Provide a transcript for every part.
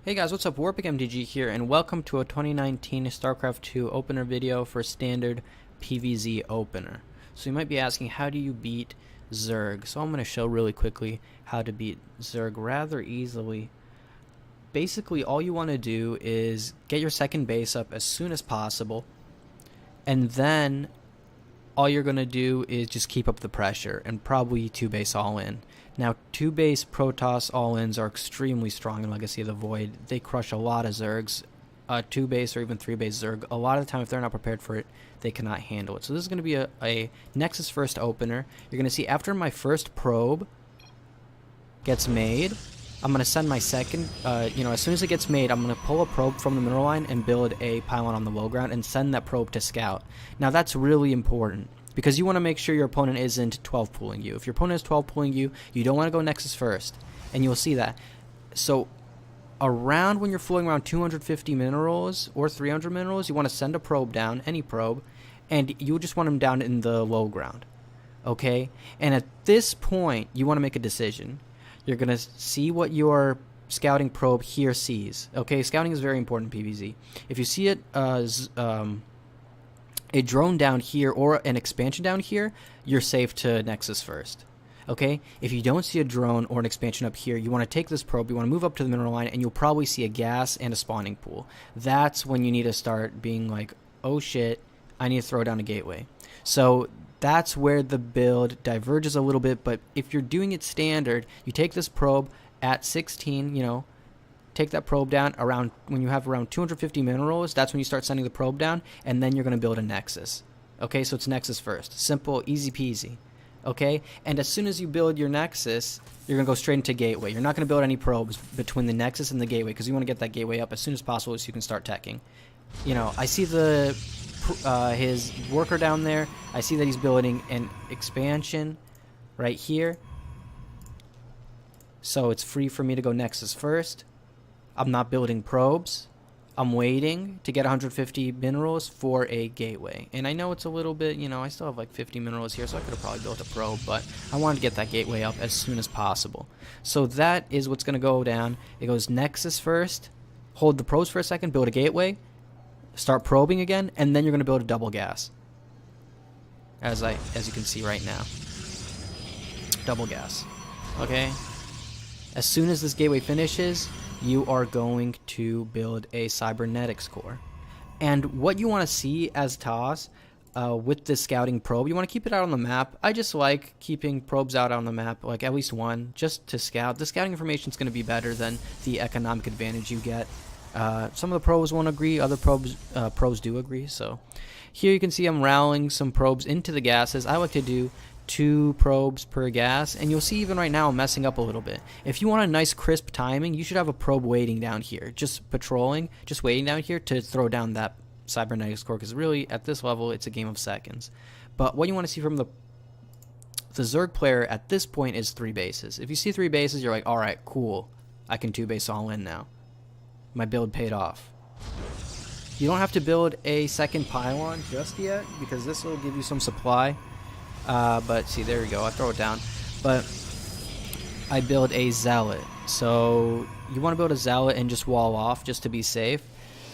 Hey guys, what's up? WarPigmtg here, and welcome to a 2019 Starcraft 2 opener video for standard PvZ opener. So you might be asking, how do you beat Zerg? So I'm going to show really quickly how to beat Zerg rather easily. Basically, all you want to do is get your second base up as soon as possible, and then all you're going to do is just keep up the pressure and probably 2-base all-in. Now, 2-base Protoss all-ins are extremely strong in Legacy of the Void. They crush a lot of Zergs. 2-base or even 3-base Zerg, a lot of the time if they're not prepared for it, they cannot handle it. So this is going to be a Nexus first opener. You're going to see after my first probe gets made, I'm going to send my second, as soon as it gets made, I'm going to pull a probe from the mineral line and build a pylon on the low ground and send that probe to scout. Now that's really important, because you want to make sure your opponent isn't 12 pooling you. If your opponent is 12 pooling you, you don't want to go Nexus first, and you'll see that. So around when you're floating around 250 minerals or 300 minerals, you want to send a probe down, any probe, and you just want them down in the low ground, okay? And at this point, you want to make a decision. You're going to see what your scouting probe here sees, okay? Scouting is very important in PvZ. If you see it a drone down here or an expansion down here, you're safe to Nexus first. Okay? If you don't see a drone or an expansion up here, you want to take this probe, you want to move up to the mineral line, and you'll probably see a gas and a spawning pool. That's when you need to start being like, oh shit, I need to throw down a gateway. So that's where the build diverges a little bit, but if you're doing it standard, you take this probe at 16, take that probe down around when you have around 250 minerals. That's when you start sending the probe down, and then you're going to build a Nexus. Okay, so it's Nexus first. Simple, easy peasy. Okay, and as soon as you build your Nexus, you're going to go straight into Gateway. You're not going to build any probes between the Nexus and the Gateway, because you want to get that Gateway up as soon as possible so you can start teching. I see his worker down there. I see that he's building an expansion right here. So it's free for me to go Nexus first. I'm not building probes. I'm waiting to get 150 minerals for a gateway. And I know it's a little bit, I still have like 50 minerals here, so I could have probably built a probe, but I wanted to get that gateway up as soon as possible. So that is what's going to go down. It goes Nexus first, hold the probes for a second, build a gateway, start probing again, and then you're going to build a double gas. As you can see right now. Double gas. Okay? As soon as this gateway finishes, you are going to build a cybernetics core. And what you want to see as TOS with this scouting probe, you want to keep it out on the map. I just like keeping probes out on the map, like at least one, just to scout. The scouting information is going to be better than the economic advantage you get. Some of the pros won't agree, other pros do agree. So here you can see I'm rallying some probes into the gases. I like to do 2 probes per gas, and you'll see even right now I'm messing up a little bit. If you want a nice crisp timing, you should have a probe waiting down here, just patrolling, just waiting down here to throw down that cybernetics core, because really at this level it's a game of seconds. But what you want to see from the Zerg player at this point is 3 bases. If you see 3 bases, you're like, alright, cool, I can 2-base all in now. My build paid off. You don't have to build a second pylon just yet, because this will give you some supply. But see, there we go, I throw it down. But I build a zealot. So you want to build a zealot and just wall off just to be safe.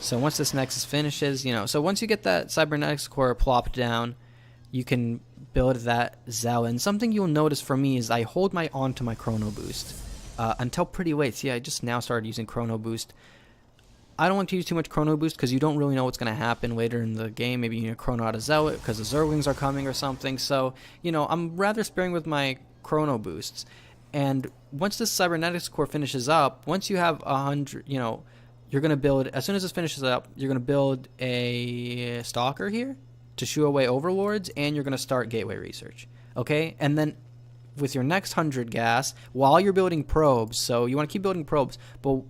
So once this Nexus finishes, so once you get that cybernetics core plopped down, you can build that zealot. And something you'll notice from me is I hold my on to my chrono boost until pretty late. See, I just now started using chrono boost. I don't like to use too much chrono boost because you don't really know what's going to happen later in the game. Maybe you need to chrono out a zealot because the Zerglings are coming or something. So, I'm rather sparing with my chrono boosts. And once this cybernetics core finishes up, once you have 100, you're going to build, as soon as this finishes up, you're going to build a stalker here to shoo away overlords, and you're going to start gateway research. Okay? And then with your next 100 gas, while you're building probes, so you want to keep building probes, but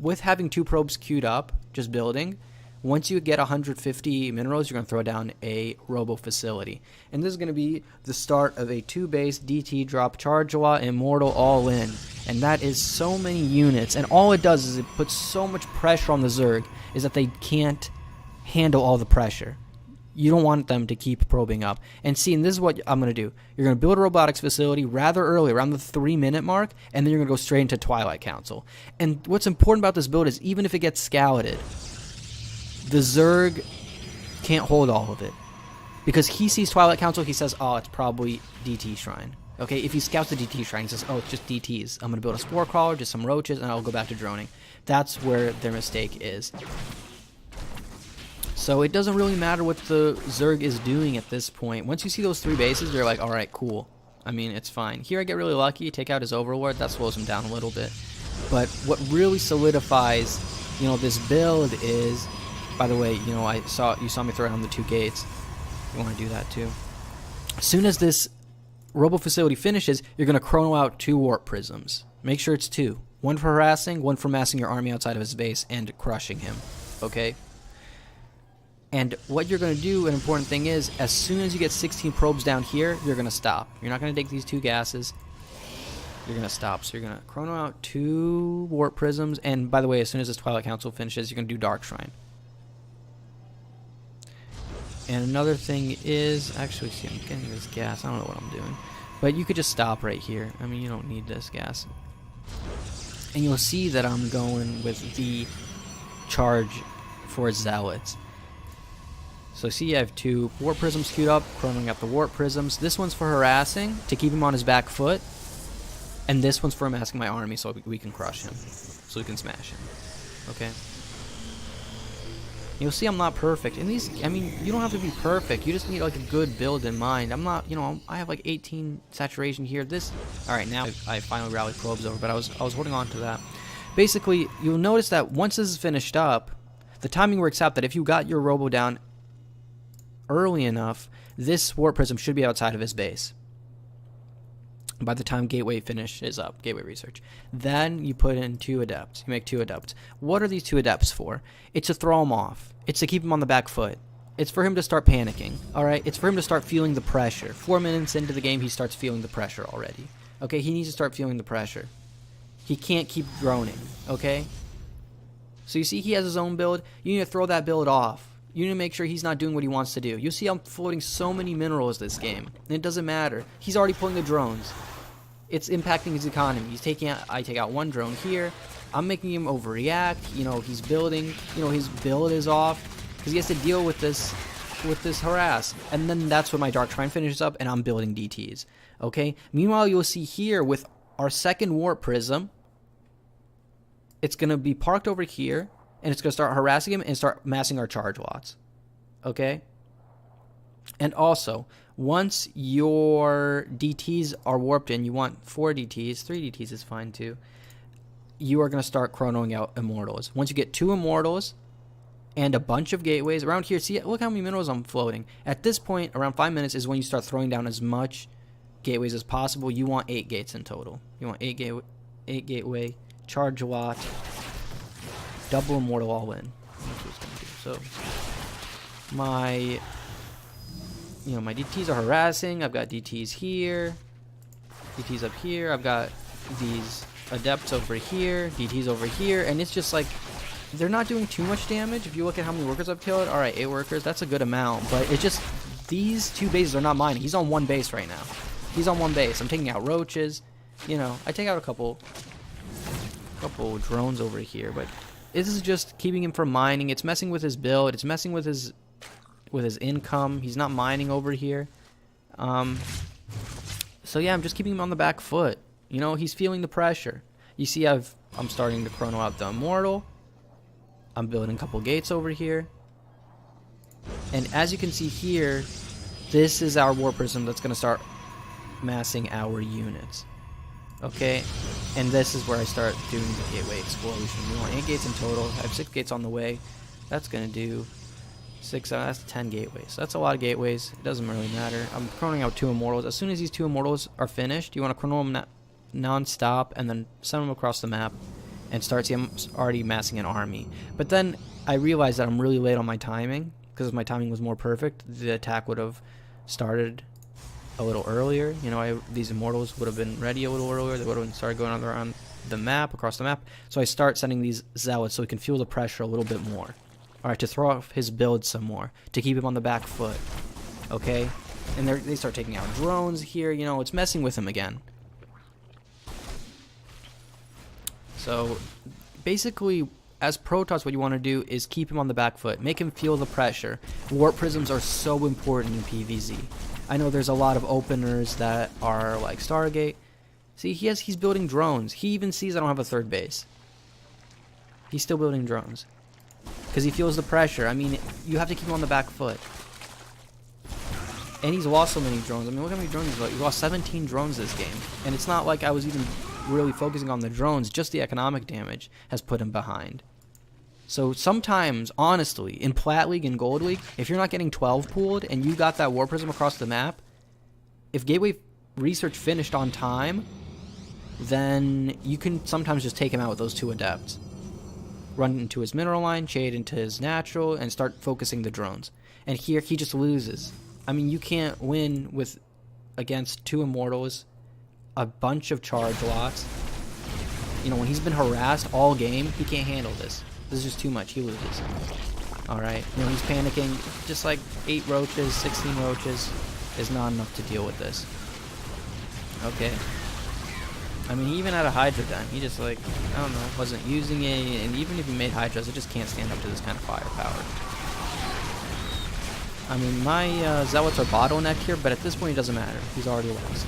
with having 2 probes queued up, just building, once you get 150 minerals, you're going to throw down a robo facility. And this is going to be the start of a 2-base DT drop charge law immortal all in. And that is so many units. And all it does is it puts so much pressure on the Zerg, is that they can't handle all the pressure. You don't want them to keep probing up. And see, and this is what I'm going to do. You're going to build a robotics facility rather early, around the 3-minute mark, and then you're going to go straight into Twilight Council. And what's important about this build is even if it gets scouted, the Zerg can't hold all of it. Because he sees Twilight Council, he says, oh, it's probably DT Shrine. Okay, if he scouts the DT Shrine, he says, oh, it's just DTs. I'm going to build a Spore Crawler, just some roaches, and I'll go back to droning. That's where their mistake is. So it doesn't really matter what the Zerg is doing at this point. Once you see those 3 bases, you're like, alright, cool. I mean, it's fine. Here I get really lucky, take out his Overlord, that slows him down a little bit. But what really solidifies, you know, this build is, by the way, you know, you saw me throw down the 2 gates. You want to do that too. As soon as this Robo facility finishes, you're going to chrono out 2 Warp Prisms. Make sure it's 2. One for harassing, one for massing your army outside of his base and crushing him. Okay? And what you're going to do, an important thing is, as soon as you get 16 probes down here, you're going to stop. You're not going to take these 2 gases. You're going to stop. So you're going to chrono out 2 Warp Prisms. And by the way, as soon as this Twilight Council finishes, you're going to do Dark Shrine. And another thing is, actually, see, I'm getting this gas. I don't know what I'm doing. But you could just stop right here. I mean, you don't need this gas. And you'll see that I'm going with the charge for Zealots. So see, I have 2 Warp Prisms queued up, chronoing out the Warp Prisms. This one's for harassing, to keep him on his back foot. And this one's for masking my army so we can crush him. So we can smash him. Okay? You'll see I'm not perfect. And these, I mean, you don't have to be perfect. You just need like a good build in mind. I'm not, you know, I have like 18 saturation here. This, alright, now I finally rallied probes over, but I was holding on to that. Basically, you'll notice that once this is finished up, the timing works out that if you got your Robo down early enough, this Warp Prism should be outside of his base by the time Gateway finishes up, Gateway Research. Then you put in 2 Adepts. You make 2 Adepts. What are these 2 Adepts for? It's to throw him off. It's to keep him on the back foot. It's for him to start panicking, alright? It's for him to start feeling the pressure. 4 minutes into the game, he starts feeling the pressure already. Okay, he needs to start feeling the pressure. He can't keep droning, okay? So you see he has his own build. You need to throw that build off. You need to make sure he's not doing what he wants to do. You see I'm floating so many minerals this game. And it doesn't matter. He's already pulling the drones. It's impacting his economy. He's taking out, I take out 1 drone here. I'm making him overreact. You know, he's building. You know, his build is off. Because he has to deal with this harass. And then that's when my Dark Shrine finishes up and I'm building DTs. Okay? Meanwhile, you'll see here with our second Warp Prism, it's going to be parked over here. And it's going to start harassing him and start massing our charge lots. Okay? And also, once your DTs are warped in, you want 4 DTs, 3 DTs is fine too. You are going to start chronoing out Immortals. Once you get 2 Immortals and a bunch of gateways around here, see, look how many minerals I'm floating. At this point, around 5 minutes is when you start throwing down as much gateways as possible. You want 8 gates in total. You want 8 gateway, charge lot, double Immortal all in. That's what it's going to do. So, my DTs are harassing. I've got DTs here, DTs up here. I've got these Adepts over here, DTs over here, and it's just like, they're not doing too much damage. If you look at how many workers I've killed, alright, 8 workers, that's a good amount, but it's just, these 2 bases are not mining. He's on 1 base right now. He's on 1 base. I'm taking out roaches. You know, I take out a couple drones over here, but this is just keeping him from mining. It's messing with his build. It's messing with his income. He's not mining over here. So yeah, I'm just keeping him on the back foot. You know, he's feeling the pressure. You see, I'm starting to chrono out the Immortal. I'm building a couple gates over here. And as you can see here, this is our Warp Prism that's going to start massing our units. Okay, and this is where I start doing the gateway explosion. We want 8 gates in total. I have 6 gates on the way. That's going to do 6, that's 10 gateways. That's a lot of gateways. It doesn't really matter. I'm chronoing out 2 Immortals. As soon as these 2 Immortals are finished, you want to chrono them non-stop and then send them across the map and start seeing I'm already massing an army. But then I realized that I'm really late on my timing, because if my timing was more perfect, the attack would have started a little earlier. You know, these Immortals would have been ready a little earlier. They would have started going around the map, across the map. So I start sending these Zealots so we can feel the pressure a little bit more. All right, to throw off his build some more, to keep him on the back foot. Okay, and they start taking out drones here. You know, it's messing with him again. So basically, as Protoss, what you want to do is keep him on the back foot, make him feel the pressure. Warp prisms are so important in PvZ. I know there's a lot of openers that are like Stargate. See, he's building drones. He even sees I don't have a third base. He's still building drones because he feels the pressure. I mean, you have to keep him on the back foot. And he's lost so many drones. I mean, look how many drones he's lost. He lost 17 drones this game. And it's not like I was even really focusing on the drones. Just the economic damage has put him behind. So sometimes, honestly, in Plat League and Gold League, if you're not getting 12 pooled and you got that War Prism across the map, if Gateway Research finished on time, then you can sometimes just take him out with those 2 adepts. Run into his mineral line, shade into his natural, and start focusing the drones. And here, he just loses. I mean, you can't win with against 2 Immortals, a bunch of charge lots. You know, when he's been harassed all game, he can't handle this. This is just too much. He loses. Alright. You know, he's panicking. Just like 8 roaches, 16 roaches is not enough to deal with this. Okay. I mean, he even had a Hydra gun. He just, like, I don't know, wasn't using it. And even if he made Hydras, it just can't stand up to this kind of firepower. I mean, my Zealots are bottlenecked here, but at this point it doesn't matter. He's already lost.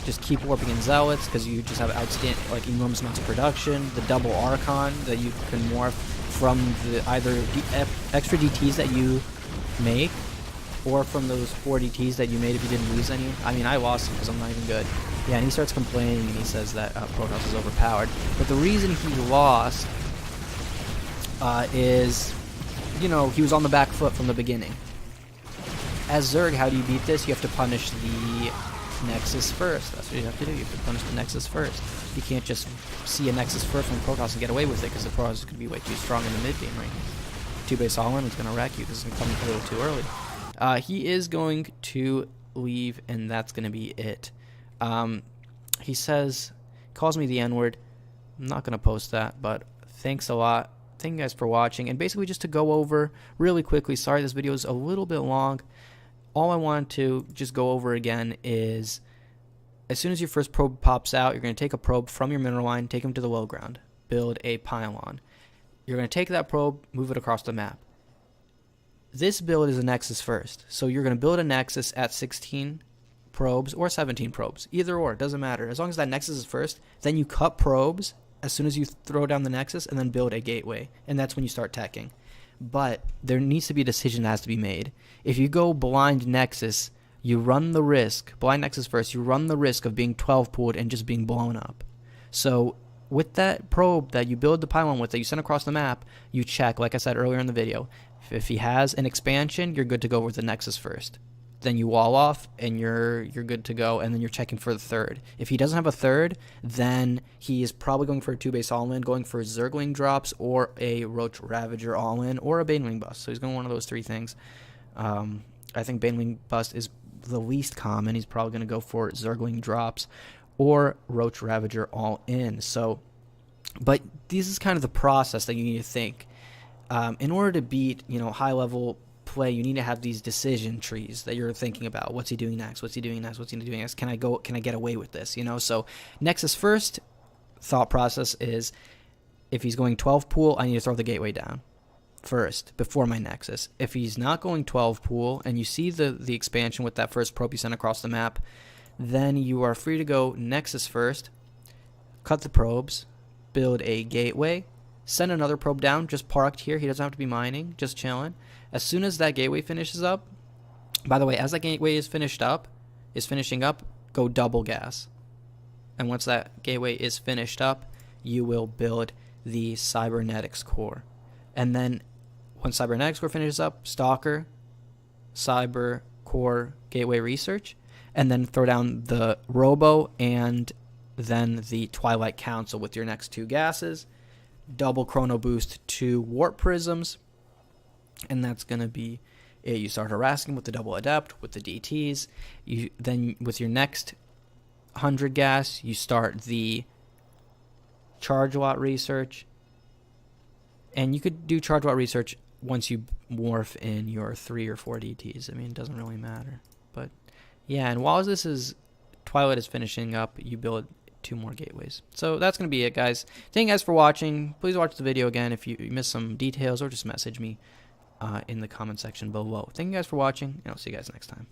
Just keep warping in Zealots, because you just have outstanding, like, enormous amounts of production. The double Archon that you can morph from the either extra DTs that you make, or from those 4 DTs that you made if you didn't lose any. I mean, I lost them because I'm not even good. Yeah, and he starts complaining, and he says that Protoss is overpowered. But the reason he lost is, you know, he was on the back foot from the beginning. As Zerg, how do you beat this? You have to punish the Nexus first. That's what you have to do. You have to punish the Nexus first. You can't just see a Nexus first from Protoss and get away with it, because the Protoss is going to be way too strong in the mid-game range. 2-base all-in is going to wreck you because it's going to come a little too early. He is going to leave, and that's going to be it. He says, calls me the N-word. I'm not going to post that, but thanks a lot. Thank you guys for watching. And basically just to go over really quickly, sorry this video is a little bit long. All I wanted to just go over again is, as soon as your first probe pops out, you're going to take a probe from your mineral line, take them to the low ground, build a pylon. You're going to take that probe, move it across the map. This build is a Nexus first. So you're going to build a Nexus at 16 probes or 17 probes. Either or, it doesn't matter. As long as that Nexus is first, then you cut probes as soon as you throw down the Nexus, and then build a gateway. And that's when you start teching. But there needs to be a decision that has to be made. If you go blind Nexus, you run the risk, blind Nexus first, you run the risk of being 12 pooled and just being blown up. So with that probe that you build the pylon with, that you send across the map, you check, like I said earlier in the video, if he has an expansion, you're good to go with the Nexus first. Then you wall off, and you're good to go, and then you're checking for the third. If he doesn't have a third, then he is probably going for a 2-base all-in, going for Zergling drops, or a Roach Ravager all-in, or a Baneling bust. So he's going one of those 3 things. I think Baneling bust is the least common. He's probably going to go for Zergling drops, or Roach Ravager all-in. So, but this is kind of the process that you need to think. In order to beat, you know, high-level play, you need to have these decision trees that you're thinking about. What's he doing next? What's he doing next? What's he doing next? Can I get away with this? You know, so Nexus first thought process is, if he's going 12 pool, I need to throw the gateway down first before my Nexus. If he's not going 12 pool, and you see the expansion with that first probe you sent across the map, then you are free to go Nexus first, cut the probes, build a gateway, send another probe down, just parked here. He doesn't have to be mining, just chilling. As soon as that gateway finishes up, by the way, as that gateway is finishing up, go double gas. And once that gateway is finished up, you will build the Cybernetics core. And then once Cybernetics core finishes up, Stalker, Cyber Core Gateway Research, and then throw down the Robo and then the Twilight Council with your next 2 gases. Double chrono boost 2 warp prisms, and that's going to be it. You start harassing with the double adept, with the DTs. Then with your next 100 gas, you start the charge lot research, And you could do charge watt research once you morph in your 3 or 4 DTs. I mean, it doesn't really matter. But yeah, and while Twilight is finishing up, you build 2 more gateways. So that's going to be it, guys. Thank you guys for watching. Please watch the video again if you missed some details, or just message me in the comment section below. Thank you guys for watching, and I'll see you guys next time.